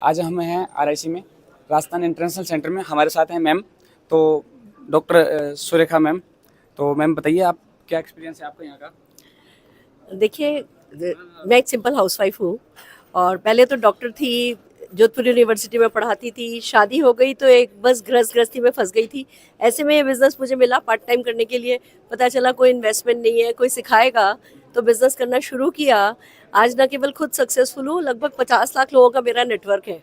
आज हम हैं आरआईसी में, राजस्थान इंटरनेशनल सेंटर में। हमारे साथ हैं मैम, तो डॉक्टर सुरेखा मैम। तो मैम बताइए, आप क्या एक्सपीरियंस है आपका यहाँ का? देखिए, मैं एक सिंपल हाउसवाइफ हूँ और पहले तो डॉक्टर थी, जोधपुर यूनिवर्सिटी में पढ़ाती थी। शादी हो गई तो एक बस गृहस्थी में फंस गई थी। ऐसे में ये बिज़नेस मुझे मिला पार्ट टाइम करने के लिए। पता चला कोई इन्वेस्टमेंट नहीं है, कोई सिखाएगा, तो बिज़नेस करना शुरू किया। आज न केवल खुद सक्सेसफुल हूँ, लगभग 50 लाख लोगों का मेरा नेटवर्क है।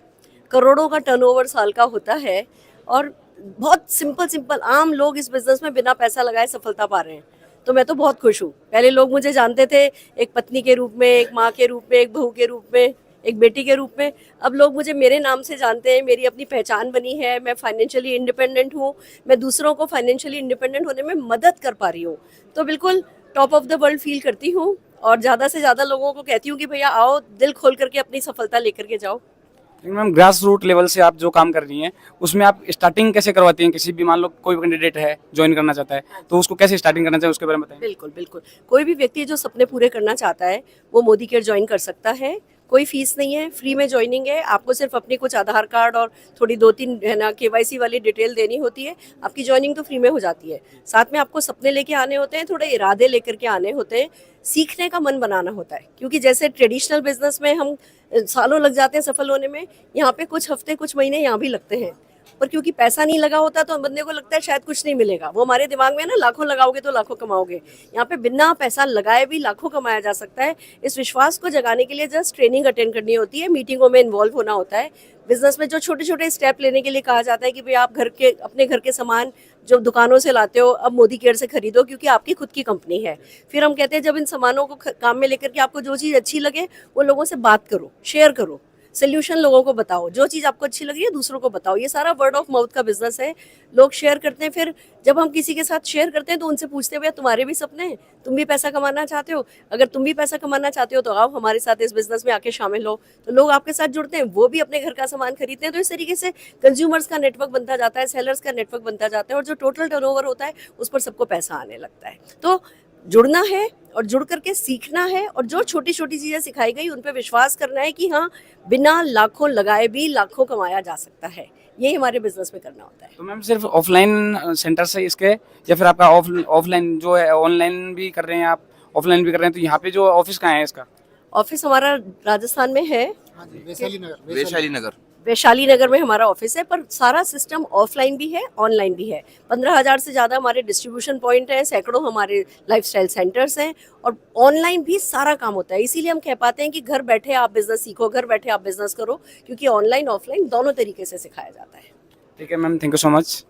करोड़ों का टर्नओवर साल का होता है और बहुत सिंपल सिंपल आम लोग इस बिज़नेस में बिना पैसा लगाए सफलता पा रहे हैं। तो मैं तो बहुत खुश हूँ। पहले लोग मुझे जानते थे एक पत्नी के रूप में, एक माँ के रूप में, एक बहू के रूप में, एक बेटी के रूप में। अब लोग मुझे मेरे नाम से जानते हैं, मेरी अपनी पहचान बनी है। मैं फाइनेंशियली इंडिपेंडेंट हूँ, मैं दूसरों को फाइनेंशियली इंडिपेंडेंट होने में मदद कर पा रही हूँ। तो बिल्कुल top of the world feel करती हूँ और ज़्यादा से ज़्यादा लोगों को कहती हूँ कि भैया आओ, दिल खोल करके अपनी सफलता लेकर के जाओ। लेकिन मैम, ग्रास रूट लेवल से आप जो काम कर रही हैं, उसमें आप स्टार्टिंग कैसे करवाती हैं? किसी भी, मान लो कोई कैंडिडेट है, ज्वाइन करना चाहता है, तो उसको कैसे स्टार्टिंग करना चाहिए, उसके बारे में बताएं। बिल्कुल बिल्कुल। कोई भी व्यक्ति जो सपने पूरे करना चाहता है वो मोदी केयर ज्वाइन कर सकता है। कोई फीस नहीं है, फ्री में ज्वाइनिंग है। आपको सिर्फ अपनी कुछ आधार कार्ड और थोड़ी 2-3 है ना केवाईसी वाली डिटेल देनी होती है। आपकी ज्वाइनिंग तो फ्री में हो जाती है। साथ में आपको सपने लेके आने होते हैं, थोड़े इरादे लेकर के आने होते हैं, सीखने का मन बनाना होता है। क्योंकि जैसे ट्रेडिशनल बिजनेस में हम सालों लग जाते हैं सफल होने में, यहाँ पे कुछ हफ्ते कुछ महीने यहाँ भी लगते हैं। पर क्योंकि पैसा नहीं लगा होता तो बंदे को लगता है शायद कुछ नहीं मिलेगा। वो हमारे दिमाग में ना, लाखों लगाओगे तो लाखों कमाओगे। यहाँ पे बिना पैसा लगाए भी लाखों कमाया जा सकता है। इस विश्वास को जगाने के लिए जस्ट ट्रेनिंग अटेंड करनी होती है, मीटिंगों में इन्वॉल्व होना होता है। बिजनेस में जो छोटे छोटे स्टेप लेने के लिए कहा जाता है कि भाई आप अपने घर के सामान जो दुकानों से लाते हो अब मोदी केयर से खरीदो, क्योंकि आपकी खुद की कंपनी है। फिर हम कहते हैं जब इन सामानों को काम में लेकर के आपको जो चीज़ अच्छी लगे वो लोगों से बात करो, शेयर करो, सोल्यूशन लोगों को बताओ। जो चीज़ आपको अच्छी लग रही है दूसरों को बताओ। ये सारा वर्ड ऑफ माउथ का बिजनेस है। लोग शेयर करते हैं, फिर जब हम किसी के साथ शेयर करते हैं तो उनसे पूछते हैं भैया तुम्हारे भी सपने हैं, तुम भी पैसा कमाना चाहते हो? अगर तुम भी पैसा कमाना चाहते हो तो आओ हमारे साथ इस बिजनेस में आके शामिल हो। तो लोग आपके साथ जुड़ते हैं, वो भी अपने घर का सामान खरीदते हैं। तो इस तरीके से कंज्यूमर्स का नेटवर्क बनता जाता है, सेलर्स का नेटवर्क बनता जाता है और जो टोटल टर्नओवर होता है उस पर सबको पैसा आने लगता है। तो जुड़ना है और जुड़ करके सीखना है और जो छोटी छोटी चीज़ें सिखाई गई उन पर विश्वास करना है कि हाँ, बिना लाखों लगाए भी लाखों कमाया जा सकता है। यही हमारे बिजनेस में करना होता है। तो मैम, सिर्फ ऑफलाइन सेंटर से इसके, या फिर आपका ऑफलाइन जो है, ऑनलाइन भी कर रहे हैं आप, ऑफलाइन भी कर रहे हैं, तो यहाँ पे जो ऑफिस कहाँ है इसका? ऑफिस हमारा राजस्थान में है। हाँ जी, वैशाली नगर। वैशाली नगर। वैशाली नगर में हमारा ऑफिस है, पर सारा सिस्टम ऑफलाइन भी है, ऑनलाइन भी है। 15,000 से ज़्यादा हमारे डिस्ट्रीब्यूशन पॉइंट हैं, सैकड़ों हमारे लाइफस्टाइल सेंटर्स हैं और ऑनलाइन भी सारा काम होता है। इसीलिए हम कह पाते हैं कि घर बैठे आप बिजनेस सीखो, घर बैठे आप बिजनेस करो, क्योंकि ऑनलाइन ऑफलाइन दोनों तरीके से सिखाया जाता है। ठीक है ma'am, thank you so much.